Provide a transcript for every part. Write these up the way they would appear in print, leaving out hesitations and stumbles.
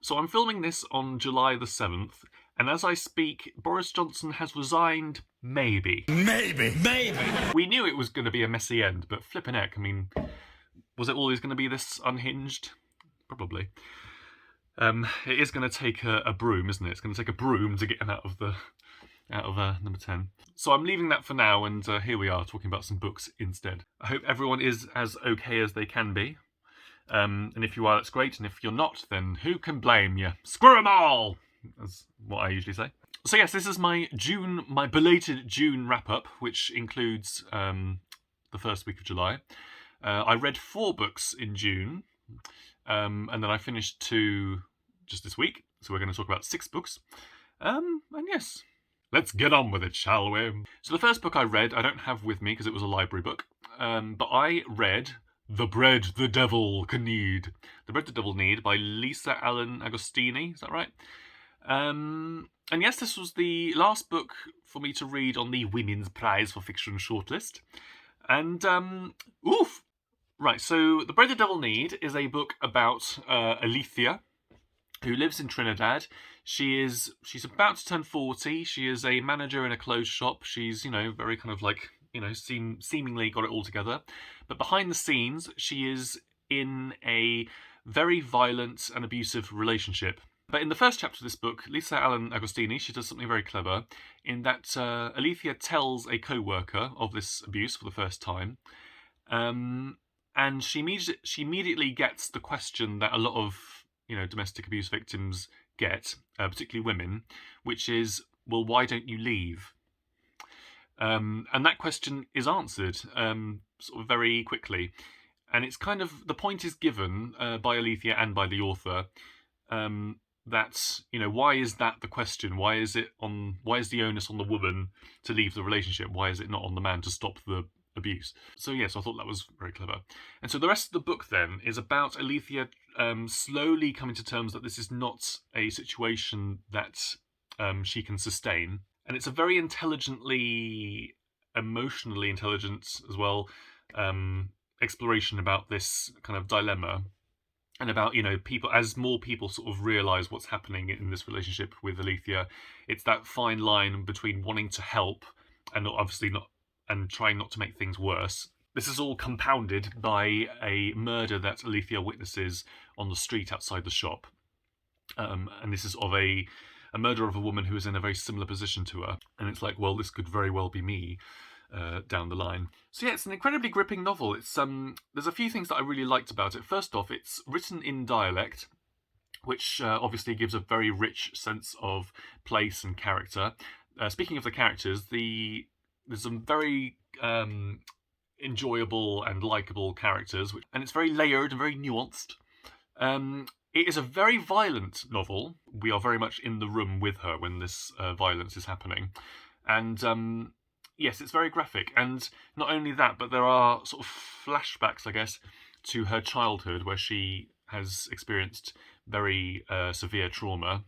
So I'm filming this on July the 7th, and as I speak, Boris Johnson has resigned, maybe. Maybe. We knew it was going to be a messy end, but flippin' heck, I mean, was it always going to be this unhinged? Probably. It is going to take a broom, isn't it? It's going to take a broom to get him out of number 10. So I'm leaving that for now, and here we are talking about some books instead. I hope everyone is as okay as they can be. And if you are, that's great. And if you're not, then who can blame you? Screw 'em all! That's what I usually say. So yes, this is my belated June wrap-up, which includes the first week of July. I read 4 books in June, and then I finished 2 just this week. So we're going to talk about 6 books. And yes, let's get on with it, shall we? So the first book I read, I don't have with me because it was a library book, but I read The Bread the Devil Knead. The Bread the Devil Knead by Lisa Allen-Agostini, is that right? And yes, this was the last book for me to read on the Women's Prize for Fiction shortlist. And, oof! Right, so The Bread the Devil Knead is a book about Alethea, who lives in Trinidad. She's about to turn 40. She is a manager in a clothes shop. She's, very kind of like, seemingly got it all together. But behind the scenes, she is in a very violent and abusive relationship. But in the first chapter of this book, Lisa Allen-Agostini, she does something very clever in that Alethea tells a co-worker of this abuse for the first time. And she immediately gets the question that a lot of, domestic abuse victims get, particularly women, which is, well, why don't you leave? And that question is answered sort of very quickly. And it's kind of, the point is given by Alethea and by the author that, why is that the question? Why is the onus on the woman to leave the relationship? Why is it not on the man to stop the abuse? So yes, I thought that was very clever. And so the rest of the book then is about Alethea slowly coming to terms that this is not a situation that she can sustain. And it's a very emotionally intelligent as well, exploration about this kind of dilemma. And about, people, as more people sort of realise what's happening in this relationship with Alethea, it's that fine line between wanting to help and and trying not to make things worse. This is all compounded by a murder that Alethea witnesses on the street outside the shop. And this is of a murder of a woman who is in a very similar position to her. And it's like, well, this could very well be me down the line. So yeah, it's an incredibly gripping novel. It's there's a few things that I really liked about it. First off, it's written in dialect, which obviously gives a very rich sense of place and character. Speaking of the characters, there's some very enjoyable and likeable characters, and it's very layered and very nuanced. It is a very violent novel. We are very much in the room with her when this violence is happening. And yes, it's very graphic. And not only that, but there are sort of flashbacks, I guess, to her childhood where she has experienced very severe trauma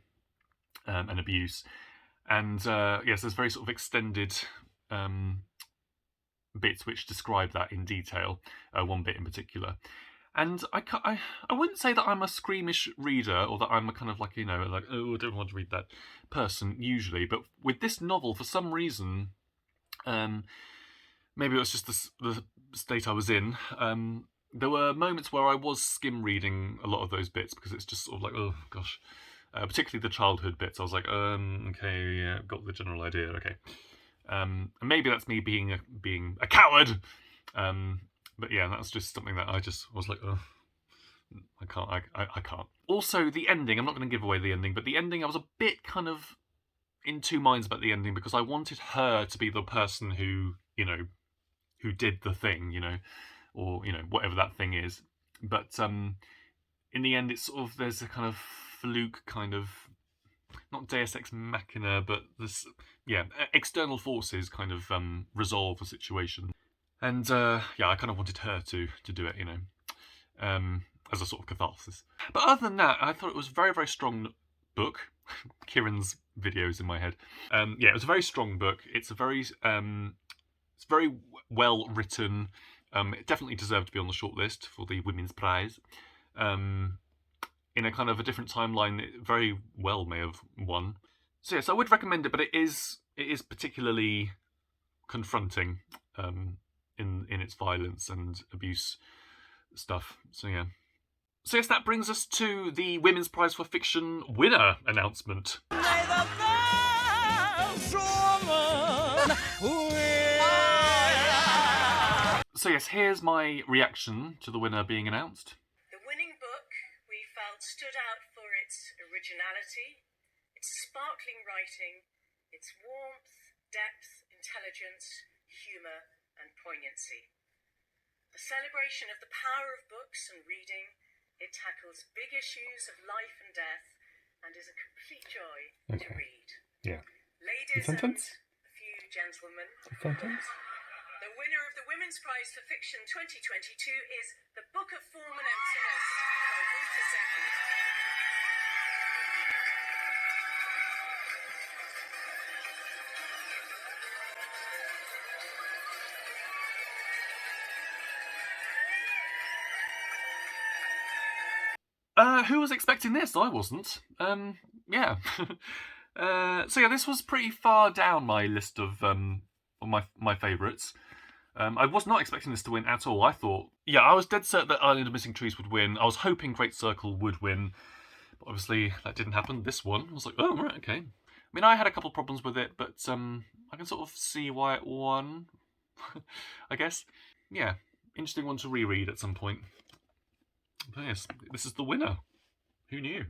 and abuse. And yes, there's very sort of extended bits which describe that in detail, one bit in particular. And I wouldn't say that I'm a squeamish reader or that I'm a kind of like, like, oh, I don't want to read that person usually. But with this novel, for some reason, maybe it was just the state I was in, there were moments where I was skim reading a lot of those bits because it's just sort of like, oh, gosh. Particularly the childhood bits. I was like, okay, yeah, got the general idea, okay. And maybe that's me being a coward. But yeah, that's just something that I just was like, oh, I can't. Also, the ending, I'm not going to give away the ending, but the ending, I was a bit kind of in two minds about the ending because I wanted her to be the person who did the thing, or, whatever that thing is. But in the end, it's sort of, there's a kind of fluke kind of, not Deus Ex Machina, but this, external forces kind of resolve the situation. And I kind of wanted her to do it, as a sort of catharsis. But other than that, I thought it was a very, very strong book. Kieran's videos in my head. It was a very strong book. It's very well written. It definitely deserved to be on the shortlist for the Women's Prize. in a kind of a different timeline, it very well may have won. So yes, I would recommend it, but it is particularly confronting in its violence and abuse stuff. So yeah. So yes, that brings us to the Women's Prize for Fiction winner announcement. So yes, here's my reaction to the winner being announced. The winning book, we felt, stood out for its originality, its sparkling writing, its warmth, depth, intelligence, humour and poignancy. A celebration of the power of books and reading, it tackles big issues of life and death and is a complete joy to read. Yeah. Ladies and a few gentlemen, the winner of the Women's Prize for Fiction 2022 is The Book of Form and Emptiness by Rita Secky. Who was expecting this? I wasn't. Yeah. So yeah, this was pretty far down my list of my favourites. I was not expecting this to win at all. I was dead certain that Island of Missing Trees would win. I was hoping Great Circle would win. But obviously, that didn't happen. This one, I was like, oh, right, okay. I mean, I had a couple of problems with it, but I can sort of see why it won, I guess. Yeah, interesting one to reread at some point. But yes, this is the winner. Who knew?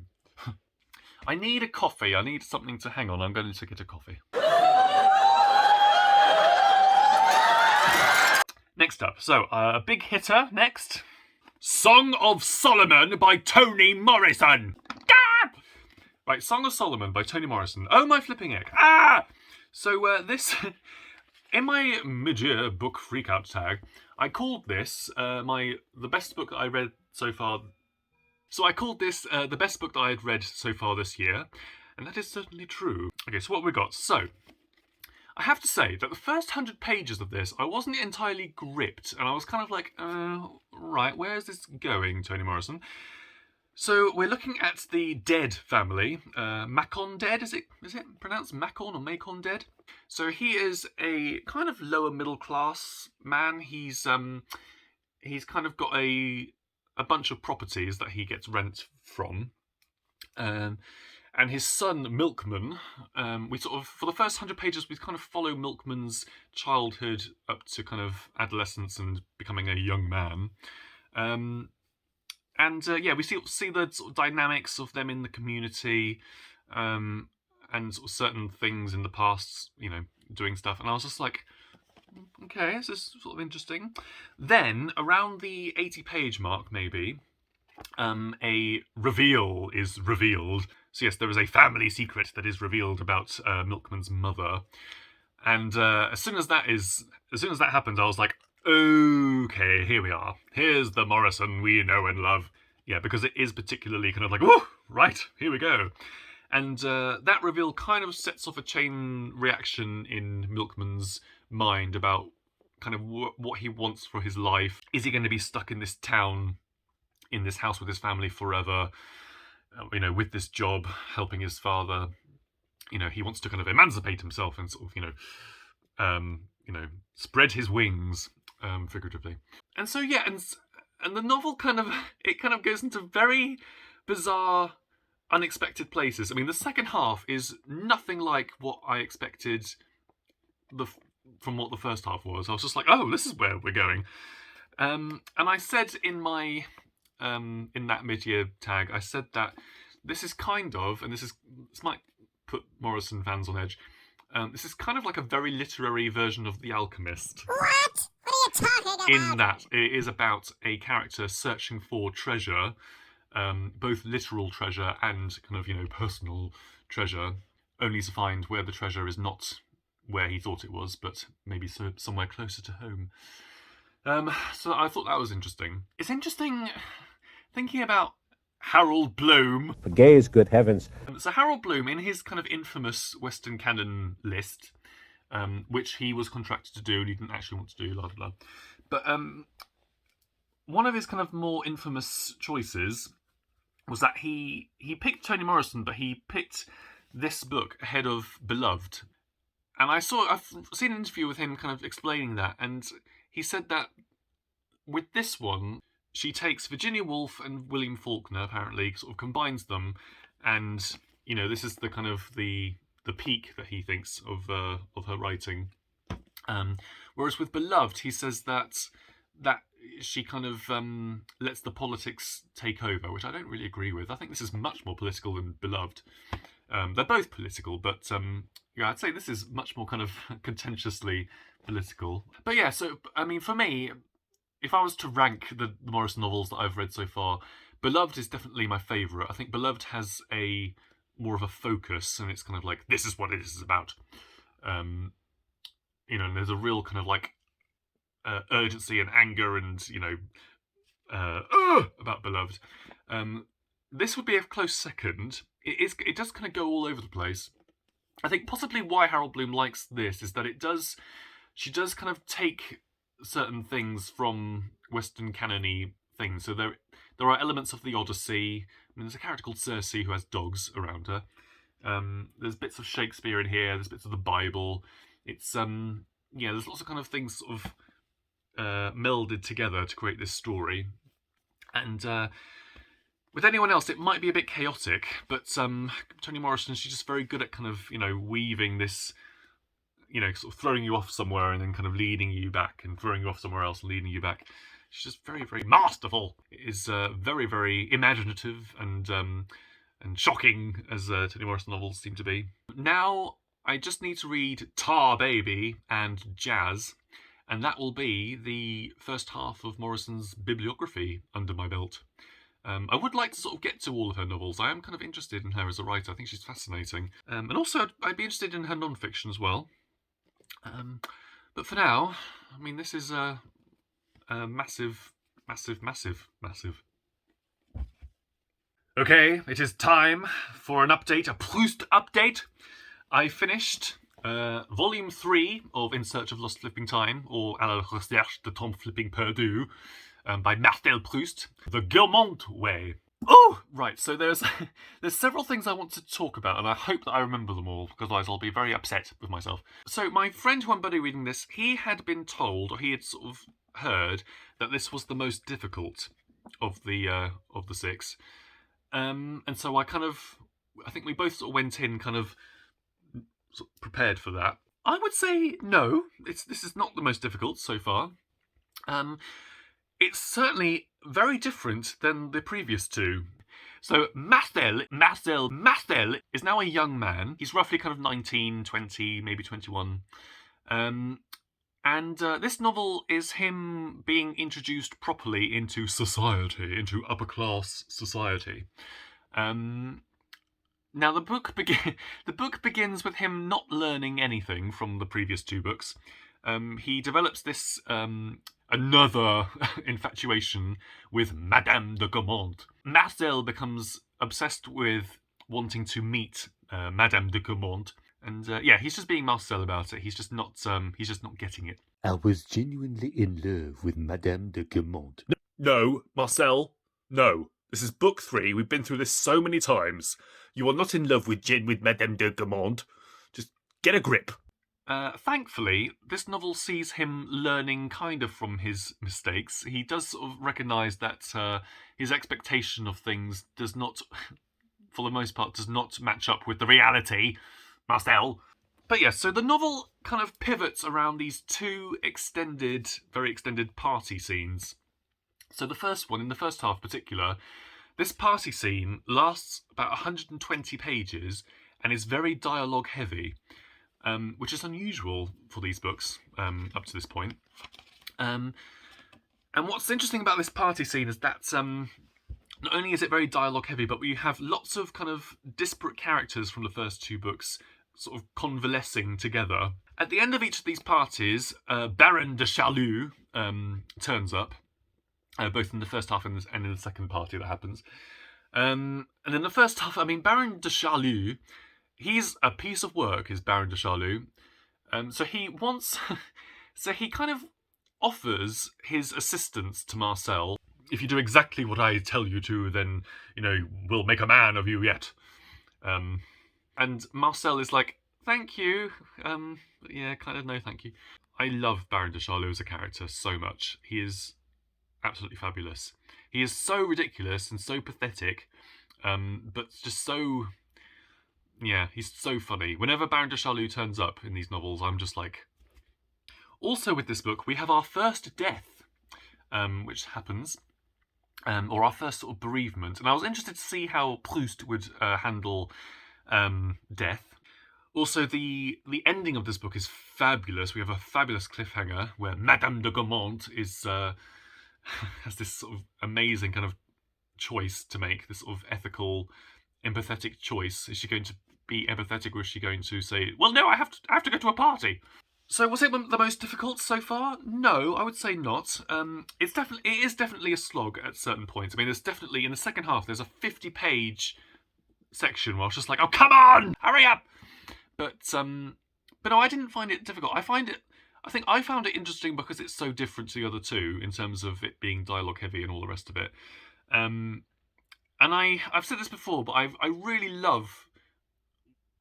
I need a coffee. I need something to hang on. I'm going to get a coffee. Next up, so a big hitter next. Song of Solomon by Toni Morrison. Ah! Right, Song of Solomon by Toni Morrison. Oh my flipping heck. Ah! So this, in my mid-year book freakout tag, I called this the best book that I read so far. So I called this the best book that I had read so far this year, and that is certainly true. Okay, so what we got? So, I have to say that the first 100 pages of this, I wasn't entirely gripped, and I was kind of like, right, where is this going, Toni Morrison? So we're looking at the Dead family, Macon Dead, is it pronounced Macon or Macon Dead? So he is a kind of lower middle class man. He's kind of got a bunch of properties that he gets rent from. And his son, Milkman, we sort of, for the first 100 pages, we kind of follow Milkman's childhood up to kind of adolescence and becoming a young man. We see the sort of dynamics of them in the community, and sort of certain things in the past, doing stuff. And I was just like, okay, this is sort of interesting. Then, around the 80-page mark, maybe, a reveal is revealed. So yes, there is a family secret that is revealed about Milkman's mother. And as soon as that happened, I was like, okay, here we are. Here's the Morrison we know and love. Yeah, because it is particularly kind of like, whoa, right, here we go. And that reveal kind of sets off a chain reaction in Milkman's mind about kind of what he wants for his life. Is he going to be stuck in this town, in this house with his family forever? With this job, helping his father. He wants to kind of emancipate himself and sort of, spread his wings, figuratively. And so, yeah, and the novel kind of goes into very bizarre, unexpected places. I mean, the second half is nothing like what I expected from what the first half was. I was just like, oh, this is where we're going. And I said in my in that mid-year tag, I said that this is kind of, and this might put Morrison fans on edge, this is kind of like a very literary version of The Alchemist. What? What are you talking about? In that it is about a character searching for treasure, both literal treasure and kind of, personal treasure, only to find where the treasure is not where he thought it was, but maybe somewhere closer to home. So I thought that was interesting. It's interesting thinking about Harold Bloom. For gays, good heavens. So Harold Bloom, in his kind of infamous Western canon list, which he was contracted to do and he didn't actually want to do, blah, blah, blah. But one of his kind of more infamous choices was that he picked Toni Morrison, but he picked this book ahead of Beloved. And I've seen an interview with him kind of explaining that, and he said that with this one, she takes Virginia Woolf and William Faulkner, apparently, sort of combines them, and, you know, this is the kind of the peak that he thinks of her writing. Whereas with Beloved, he says that she kind of lets the politics take over, which I don't really agree with. I think this is much more political than Beloved. They're both political, but yeah, I'd say this is much more kind of contentiously political. But yeah, so, I mean, for me, if I was to rank the Morrison novels that I've read so far, Beloved is definitely my favourite. I think Beloved has more of a focus, and it's kind of like, this is what it is about. You know, and there's a real kind of like urgency and anger and, you know, about Beloved. This would be a close second. It does kind of go all over the place. I think possibly why Harold Bloom likes this is that she does kind of take certain things from Western canon-y things. So there are elements of the Odyssey. I mean, there's a character called Circe who has dogs around her. There's bits of Shakespeare in here. There's bits of the Bible. It's there's lots of kind of things sort of melded together to create this story. And with anyone else, it might be a bit chaotic, but Toni Morrison, she's just very good at kind of, you know, weaving this, you know, sort of throwing you off somewhere and then kind of leading you back, and throwing you off somewhere else and leading you back. She's just very, very masterful. It is very, very imaginative and shocking, as Toni Morrison novels seem to be. Now, I just need to read Tar Baby and Jazz, and that will be the first half of Morrison's bibliography under my belt. I would like to sort of get to all of her novels. I am kind of interested in her as a writer. I think she's fascinating. And also, I'd be interested in her non-fiction as well. But for now, I mean, this is a massive. Okay, it is time for an update, a Proust update. I finished Volume 3 of In Search of Lost Flipping Time, or À la recherche de temps flipping perdu, by Marcel Proust, the Guermantes way. Oh, right, so there's several things I want to talk about, and I hope that I remember them all, because otherwise I'll be very upset with myself. So my friend who I'm buddy reading this, he had been told, or he had sort of heard, that this was the most difficult of the 6. And so I think we both sort of went in kind of sort of prepared for that. I would say no, this is not the most difficult so far. It's certainly very different than the previous two. So Marcel is now a young man. He's roughly kind of 19, 20, maybe 21. And this novel is him being introduced properly into society, into upper-class society. Now, the book begins with him not learning anything from the previous two books. He develops this another infatuation with Madame de Guermantes. Marcel becomes obsessed with wanting to meet Madame de Guermantes, and he's just being Marcel about it. He's just not getting it. I was genuinely in love with Madame de Guermantes. No, Marcel, no. This is book 3. We've been through this so many times. You are not in love with Madame de Guermantes. Just get a grip. Thankfully, this novel sees him learning kind of from his mistakes. He does sort of recognise that his expectation of things does not, for the most part, does not match up with the reality, Marcel. But yes, so the novel kind of pivots around these two very extended party scenes. So the first one, in the first half in particular, this party scene lasts about 120 pages and is very dialogue heavy. Which is unusual for these books up to this point. And what's interesting about this party scene is that not only is it very dialogue heavy, but we have lots of kind of disparate characters from the first two books sort of convalescing together. At the end of each of these parties, Baron de Charlus turns up, both in the first half and in the second party that happens. And in the first half, I mean, Baron de Charlus, he's a piece of work, is Baron de Charlus. So he kind of offers his assistance to Marcel. if you do exactly what I tell you to, then, we'll make a man of you yet. And Marcel is like, thank you. Yeah, kind of no thank you. I love Baron de Charlot as a character so much. He is absolutely fabulous. He is so ridiculous and so pathetic, but just so... Yeah, he's so funny. Whenever Baron de Charlot turns up in these novels, I'm just like... Also with this book, we have our first death, which happens, or our first sort of bereavement. And I was interested to see how Proust would handle death. Also, the ending of this book is fabulous. We have a fabulous cliffhanger where Madame de Guermantes is has this sort of amazing kind of choice to make, this sort of ethical, empathetic choice. Is she going to be empathetic, or is she going to say, well, no, I have to go to a party? So was it the most difficult so far? No, I would say not. It is definitely a slog at certain points. I mean, there's definitely, in the second half, there's a 50-page section where I was just like, oh, come on, hurry up! But no, I didn't find it difficult. I found it interesting because it's so different to the other two in terms of it being dialogue heavy and all the rest of it. And I've said this before, but I really love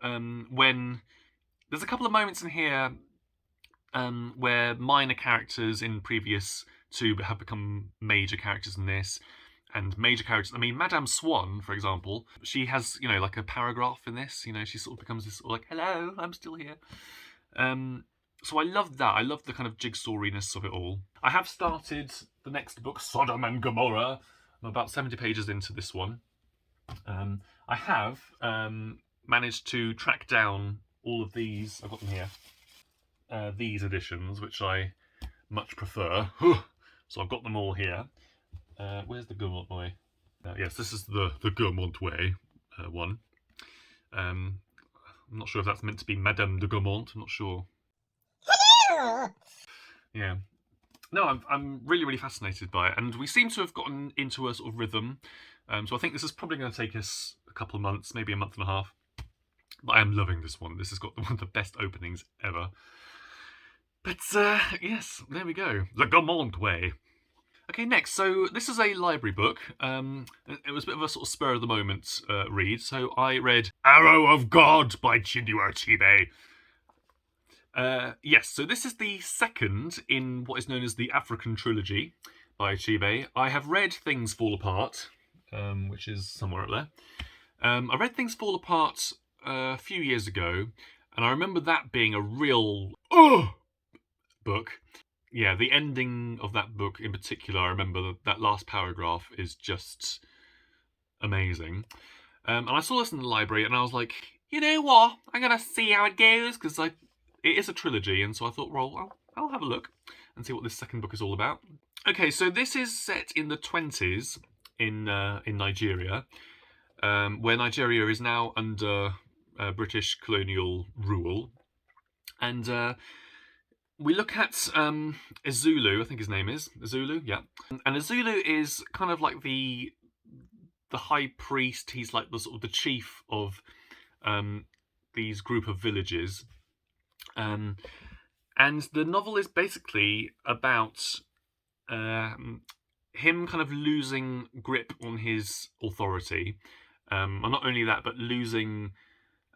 when there's a couple of moments in here where minor characters in previous two have become major characters in this, and major characters. I mean, Madame Swan, for example, she has like a paragraph in this. She sort of becomes this sort of like, "Hello, I'm still here." So I love that. I love the kind of jigsawiness of it all. I have started the next book, Sodom and Gomorrah. I'm about 70 pages into this one. I have managed to track down all of these. I've got them here. These editions, which I much prefer. So I've got them all here. Where's the Guermantes way? Yes, this is the Guermantes way one. I'm not sure if that's meant to be Madame de Guermantes. I'm not sure. Yeah. No, I'm really, really fascinated by it, and we seem to have gotten into a sort of rhythm. So I think this is probably going to take us a couple of months, maybe a month and a half. But I am loving this one. This has got one of the best openings ever. But yes, there we go. The Guermantes way. Okay, next. So this is a library book. It was a bit of a sort of spur of the moment read. So I read Arrow of God by Chinua Achebe. Yes, so this is the second in what is known as the African Trilogy by Achebe. I have read Things Fall Apart, which is somewhere up there. I read Things Fall Apart a few years ago, and I remember that being a real book. Yeah, the ending of that book in particular, I remember that last paragraph is just amazing. And I saw this in the library, and I was like, you know what? I'm going to see how it goes, because it is a trilogy, and so I thought, well, I'll have a look and see what this second book is all about. Okay, so this is set in the 20s in Nigeria, where Nigeria is now under British colonial rule. And we look at Ezulu, I think his name is. Ezulu, yeah. And Ezulu is kind of like the high priest. He's like the sort of the chief of these group of villages. And the novel is basically about him kind of losing grip on his authority. And not only that, but losing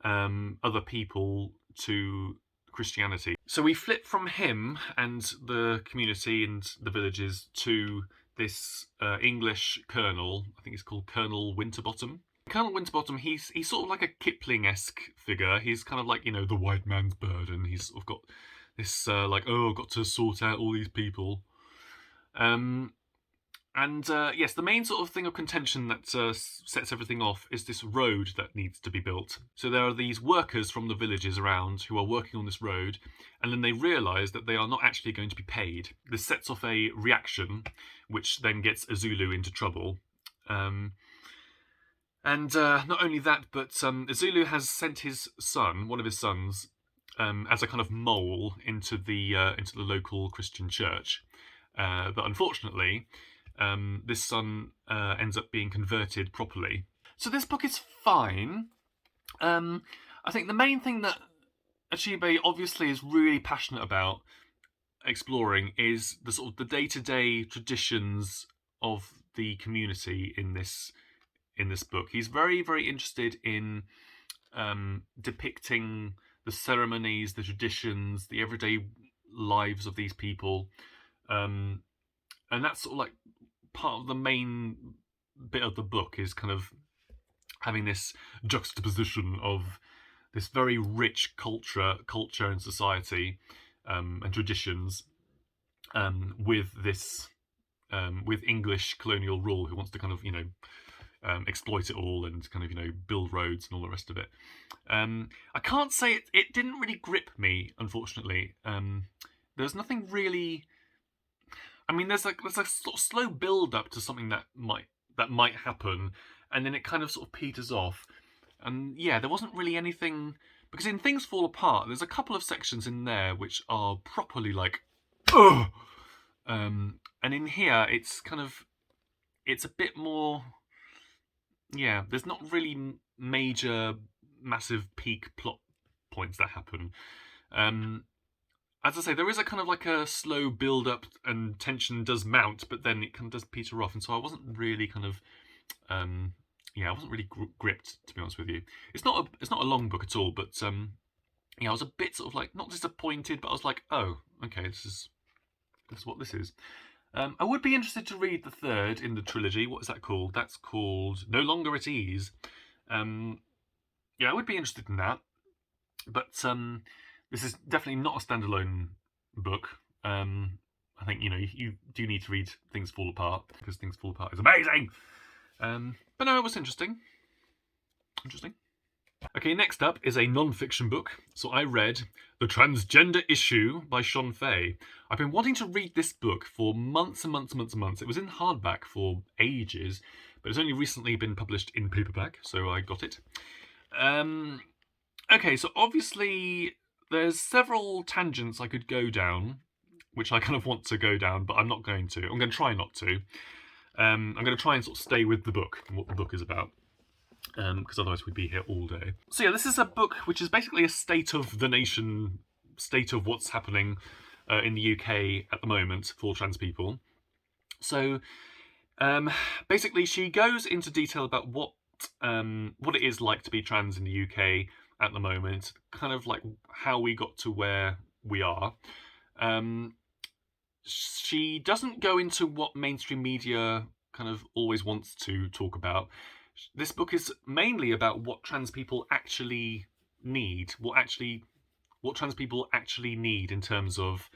other people to Christianity. So we flip from him and the community and the villages to this English colonel. I think he's called Colonel Winterbottom. Colonel Winterbottom, he's sort of like a Kipling-esque figure. He's kind of like, the white man's burden. He's sort of got this got to sort out all these people. Yes, the main sort of thing of contention that sets everything off is this road that needs to be built. So there are these workers from the villages around who are working on this road, and then they realise that they are not actually going to be paid. This sets off a reaction, which then gets Ezulu into trouble. Not only that, but Ezulu has sent his son, one of his sons, as a kind of mole into the local Christian church. But unfortunately, this son ends up being converted properly. So this book is fine. I think the main thing that Achebe obviously is really passionate about exploring is the sort of the day-to-day traditions of the community in this book. He's very, very interested in depicting the ceremonies, the traditions, the everyday lives of these people, and that's sort of like part of the main bit of the book, is kind of having this juxtaposition of this very rich culture and society and traditions, with this with English colonial rule, who wants to kind of exploit it all and kind of build roads and all the rest of it. I can't say it didn't really grip me, unfortunately. There's nothing really. I mean, there's a sort of slow build up to something that might happen, and then it kind of sort of peters off. And yeah, there wasn't really anything, because in Things Fall Apart, there's a couple of sections in there which are properly like, ugh. And in here, it's a bit more. Yeah, there's not really major, massive peak plot points that happen. As I say, there is a kind of like a slow build up and tension does mount, but then it kind of does peter off, and so I wasn't really kind of, I wasn't really gripped, to be honest with you. It's not a long book at all, but I was a bit sort of like not disappointed, but I was like, oh, okay, this is what this is. I would be interested to read the third in the trilogy. What is that called? That's called No Longer at Ease. I would be interested in that, but this is definitely not a standalone book. I think you do need to read Things Fall Apart, because Things Fall Apart is amazing. But no, it was interesting. Okay, next up is a non-fiction book. So I read The Transgender Issue by Shon Faye. I've been wanting to read this book for months and months and months and months. It was in hardback for ages, but it's only recently been published in paperback, so I got it. Okay, so obviously there's several tangents I could go down, which I kind of want to go down, but I'm not going to. I'm going to try not to. I'm going to try and sort of stay with the book and what the book is about, because otherwise we'd be here all day. So yeah, this is a book which is basically a state of the nation, state of what's happening in the UK at the moment for trans people. So basically she goes into detail about what it is like to be trans in the UK at the moment, kind of like how we got to where we are. She doesn't go into what mainstream media kind of always wants to talk about. This book is mainly about what trans people actually need, what trans people actually need in terms of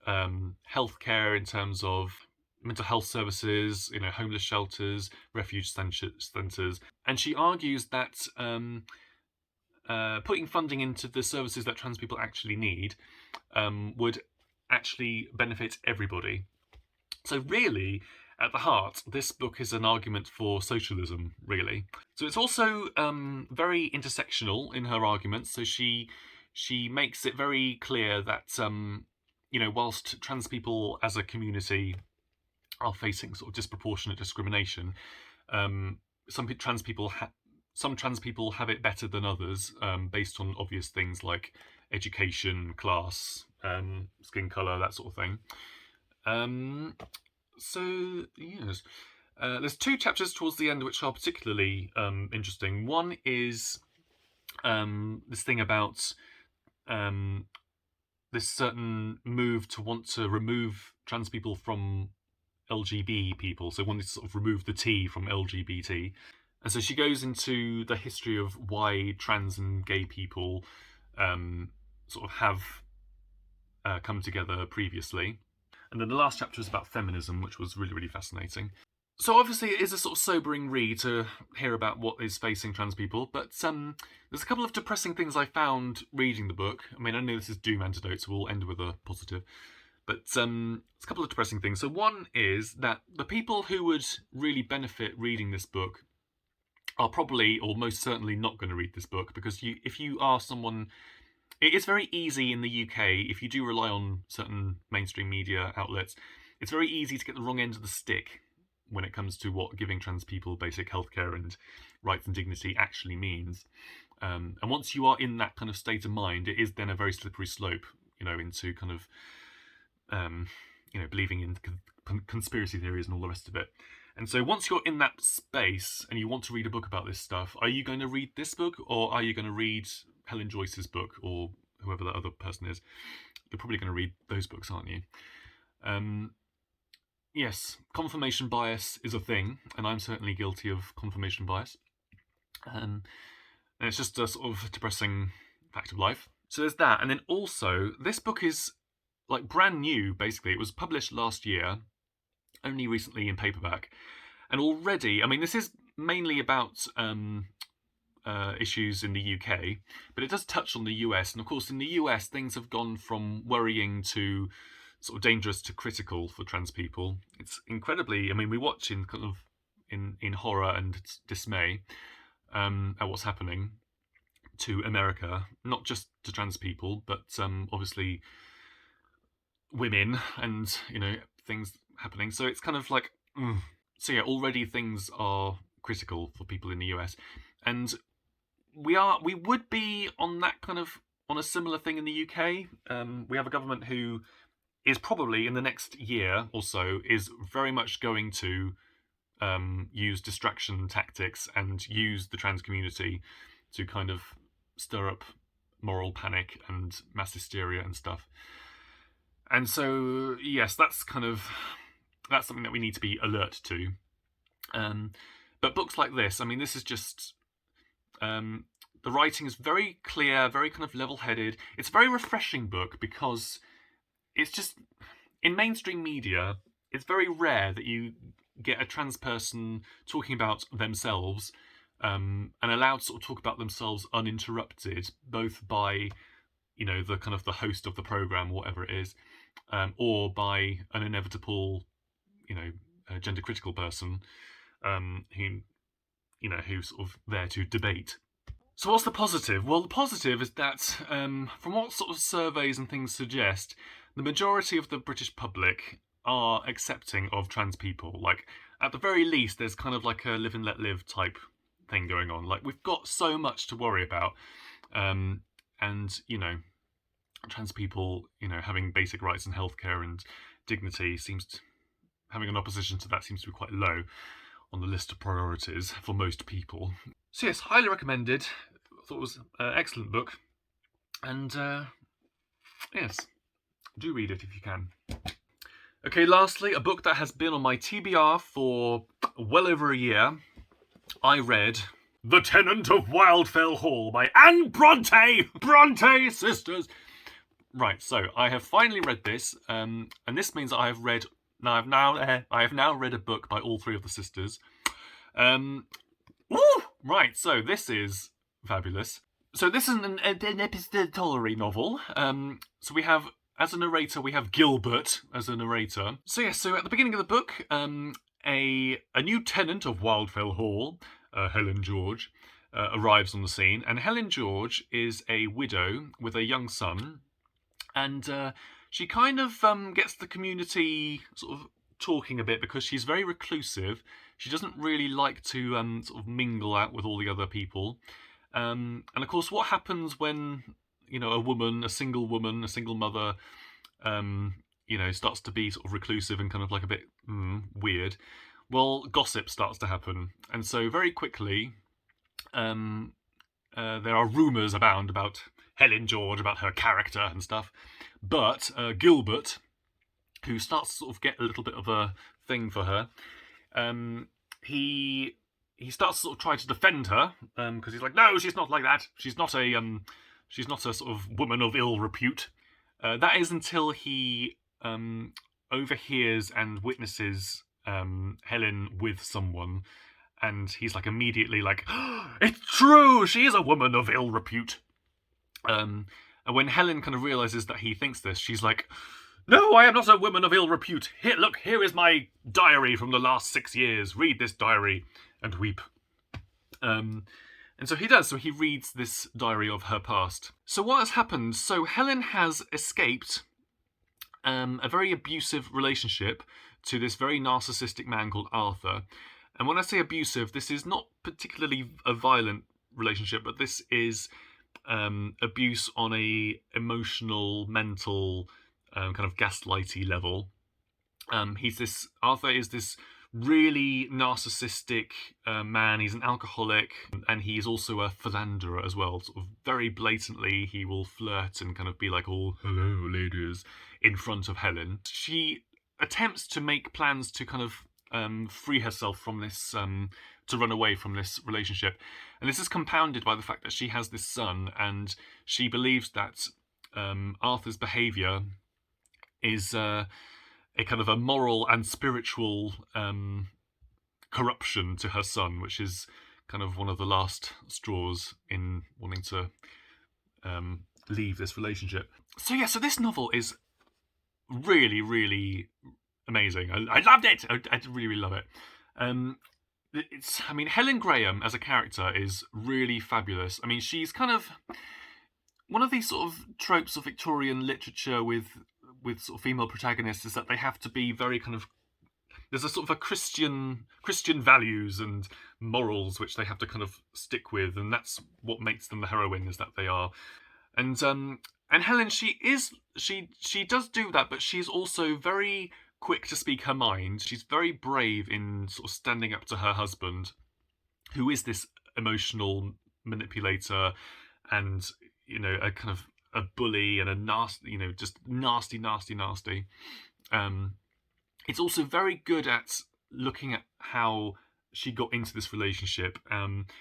healthcare, in terms of mental health services, homeless shelters, refuge centres. And she argues that putting funding into the services that trans people actually need would actually benefit everybody. So really, at the heart, this book is an argument for socialism, really. So it's also very intersectional in her arguments. So she makes it very clear that whilst trans people as a community are facing sort of disproportionate discrimination, some trans people have it better than others, based on obvious things like education, class, skin colour, that sort of thing. So yes, there's two chapters towards the end which are particularly interesting. One is this thing about this certain move to want to remove trans people from LGBT people, so wanting to sort of remove the T from LGBT. And so she goes into the history of why trans and gay people sort of have come together previously. And then the last chapter is about feminism, which was really, really fascinating. So obviously it is a sort of sobering read to hear about what is facing trans people, but there's a couple of depressing things I found reading the book. I mean, I know this is doom antidote, so we'll end with a positive. But it's a couple of depressing things. So one is that the people who would really benefit reading this book are probably, or most certainly, not going to read this book, because if you are someone... It is very easy in the UK, if you do rely on certain mainstream media outlets, it's very easy to get the wrong end of the stick when it comes to what giving trans people basic healthcare and rights and dignity actually means. And once you are in that kind of state of mind, it is then a very slippery slope, into kind of, believing in conspiracy theories and all the rest of it. And so once you're in that space and you want to read a book about this stuff, are you going to read this book, or are you going to read Helen Joyce's book, or whoever that other person is? You're probably going to read those books, aren't you? Yes, confirmation bias is a thing, and I'm certainly guilty of confirmation bias. And it's just a sort of depressing fact of life. So there's that. And then also, this book is like brand new, basically. It was published last year, only recently in paperback. And already, I mean, this is mainly about issues in the UK, but it does touch on the US. And of course, in the US, things have gone from worrying to sort of dangerous to critical for trans people. It's incredibly, I mean, we watch in kind of in horror and dismay at what's happening to America, not just to trans people, but obviously women and, you know, things happening. So it's kind of like, so yeah, already things are critical for people in the US. And we would be on that kind of, on a similar thing in the UK. We have a government who is probably in the next year or so is very much going to use distraction tactics and use the trans community to kind of stir up moral panic and mass hysteria and stuff. And so, yes, that's something that we need to be alert to. But books like this, I mean, this is just, the writing is very clear, very kind of level-headed. It's a very refreshing book because it's just, in mainstream media, it's very rare that you get a trans person talking about themselves and allowed to sort of talk about themselves uninterrupted, both by, you know, the kind of the host of the program, whatever it is, or by an inevitable, you know, gender critical person who, you know, who's sort of there to debate. So what's the positive? Well, the positive is that from what sort of surveys and things suggest, the majority of the British public are accepting of trans people. Like, at the very least, there's kind of like a live and let live type thing going on. Like, we've got so much to worry about. And, you know, trans people, you know, having basic rights and healthcare and dignity having an opposition to that seems to be quite low on the list of priorities for most people. So yes, highly recommended. I thought it was an excellent book. And, yes, do read it if you can. Okay, lastly, a book that has been on my TBR for well over a year. I read The Tenant of Wildfell Hall by Anne Bronte! Bronte sisters! Right, so I have finally read this, and this means that I have now read a book by all three of the sisters. Right, so this is fabulous. So this is an epistolary novel. So we have, as a narrator, we have Gilbert as a narrator. So yeah, so at the beginning of the book, a new tenant of Wildfell Hall, Helen George, arrives on the scene. And Helen George is a widow with a young son. And she kind of gets the community sort of talking a bit because she's very reclusive. She doesn't really like to sort of mingle out with all the other people. And of course, what happens when, you know, a single mother, you know, starts to be sort of reclusive and kind of like a bit weird? Well, gossip starts to happen. And so very quickly, there are rumours abound about Helen George, about her character and stuff. But Gilbert, who starts to sort of get a little bit of a thing for her, he starts to sort of try to defend her because he's like, no, she's not like that. She's not a sort of woman of ill repute. That is until he overhears and witnesses Helen with someone, and he's like immediately like, oh, it's true, she is a woman of ill repute. And when Helen kind of realizes that he thinks this, she's like, no, I am not a woman of ill repute. Here is my diary from the last 6 years. Read this diary and weep. And so he does. So he reads this diary of her past. So what has happened? So Helen has escaped a very abusive relationship to this very narcissistic man called Arthur. And when I say abusive, this is not particularly a violent relationship, but this is abuse on a emotional, mental, kind of gaslighty level. Arthur is this really narcissistic man. He's an alcoholic, and he's also a philanderer as well. Sort of very blatantly, he will flirt and kind of be like, "Oh, hello, ladies," in front of Helen. She attempts to make plans to kind of free herself from this, to run away from this relationship. And this is compounded by the fact that she has this son, and she believes that Arthur's behaviour is a kind of a moral and spiritual corruption to her son, which is kind of one of the last straws in wanting to leave this relationship. So yeah, so this novel is really, really amazing. I loved it. I really, really love it. I mean, Helen Graham as a character is really fabulous. I mean, she's kind of one of these sort of tropes of Victorian literature with sort of female protagonists, is that they have to be very kind of, there's a sort of a Christian values and morals which they have to kind of stick with, and that's what makes them the heroine, is that they are. And Helen, she does do that, but she's also very quick to speak her mind. She's very brave in sort of standing up to her husband, who is this emotional manipulator and, you know, a kind of a bully and a nasty, you know, just nasty. It's also very good at looking at how she got into this relationship.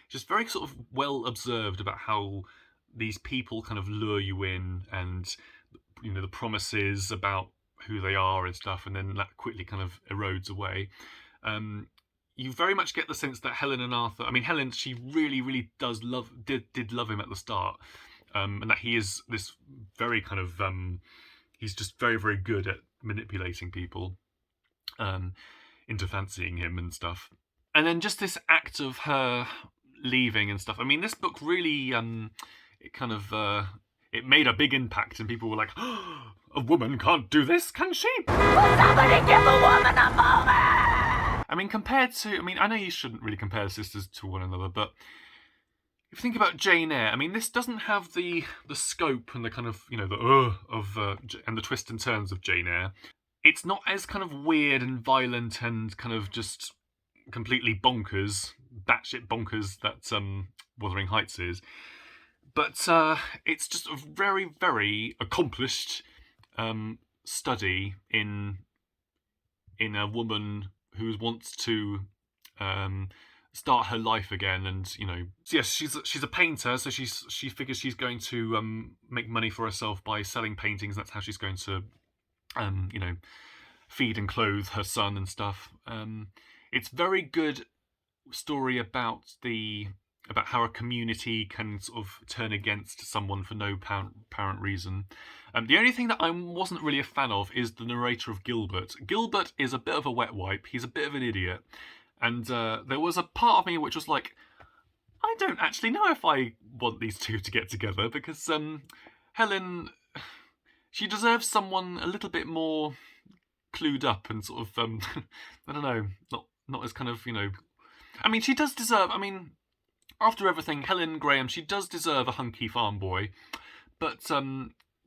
Just very sort of well observed about how these people kind of lure you in, and, you know, the promises about who they are and stuff, and then that quickly kind of erodes away. You very much get the sense that Helen and Arthur, I mean, Helen, she really, really did love him at the start, and that he is this very kind of, he's just very, very good at manipulating people into fancying him and stuff. And then just this act of her leaving and stuff. I mean, this book really, it kind of, it made a big impact, and people were like, oh, a woman can't do this, can she? Will somebody give a woman a moment? I mean, I know you shouldn't really compare the sisters to one another, but if you think about Jane Eyre, I mean, this doesn't have the scope and the kind of, you know, and the twists and turns of Jane Eyre. It's not as kind of weird and violent and kind of just completely bonkers, batshit bonkers that Wuthering Heights is. But it's just a very, very accomplished study in a woman who wants to start her life again, and, you know, yes, she's a painter, so she figures she's going to make money for herself by selling paintings. That's how she's going to you know, feed and clothe her son and stuff. It's very good story about how a community can sort of turn against someone for no apparent reason. The only thing that I wasn't really a fan of is the narrator of Gilbert. Gilbert is a bit of a wet wipe. He's a bit of an idiot. And there was a part of me which was like, I don't actually know if I want these two to get together, because Helen, she deserves someone a little bit more clued up and sort of, I don't know, not as kind of, you know... I mean, she does deserve... I mean, after everything, Helen Graham, she does deserve a hunky farm boy, but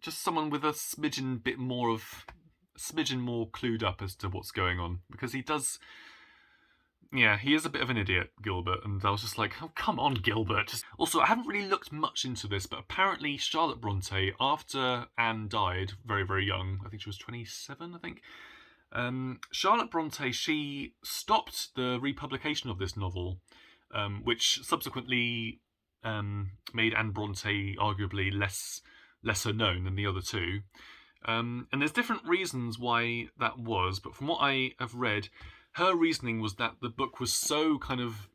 just someone with a smidgen more clued up as to what's going on, because he does... Yeah, he is a bit of an idiot, Gilbert, and I was just like, oh, come on, Gilbert. Also, I haven't really looked much into this, but apparently Charlotte Bronte, after Anne died very, very young, I think she was 27, I think, Charlotte Bronte, she stopped the republication of this novel, which subsequently made Anne Bronte arguably lesser known than the other two. And there's different reasons why that was, but from what I have read, her reasoning was that the book was so kind of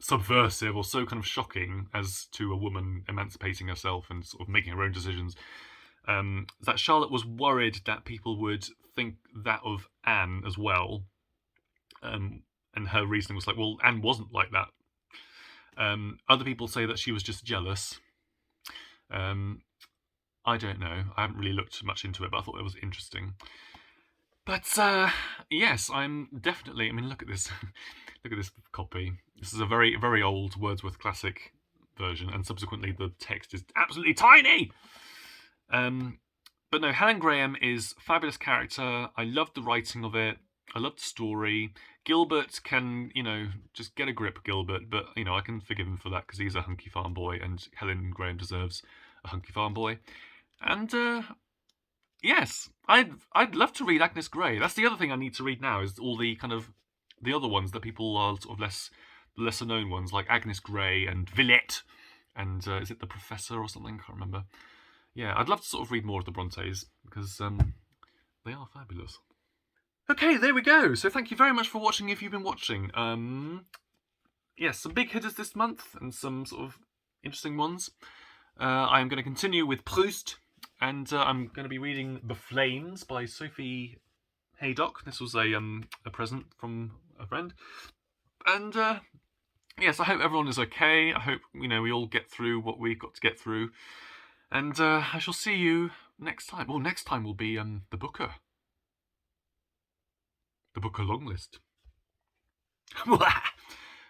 subversive or so kind of shocking as to a woman emancipating herself and sort of making her own decisions, that Charlotte was worried that people would think that of Anne as well. And her reasoning was like, well, Anne wasn't like that. Other people say that she was just jealous. I don't know. I haven't really looked much into it, but I thought it was interesting. But yes, I'm definitely... I mean, look at this. Look at this copy. This is a very, very old Wordsworth Classic version, and subsequently the text is absolutely tiny! But no, Helen Graham is a fabulous character. I loved the writing of it. I love the story. Gilbert can, just get a grip, Gilbert. But, I can forgive him for that because he's a hunky farm boy and Helen Graham deserves a hunky farm boy. And, yes, I'd love to read Agnes Grey. That's the other thing I need to read now is all the kind of the other ones that people are sort of lesser known ones like Agnes Grey and Villette and is it The Professor or something? I can't remember. Yeah, I'd love to sort of read more of the Brontes because they are fabulous. Okay, there we go. So thank you very much for watching if you've been watching. Yes, some big hitters this month and some sort of interesting ones. I'm going to continue with Proust. And I'm going to be reading The Flames by Sophie Haydock. This was a present from a friend. And yes, I hope everyone is okay. I hope we all get through what we've got to get through. And I shall see you next time. Well, next time will be the Booker. The Booker long list.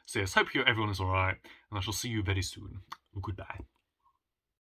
So yes, hope everyone is alright. And I shall see you very soon. Goodbye.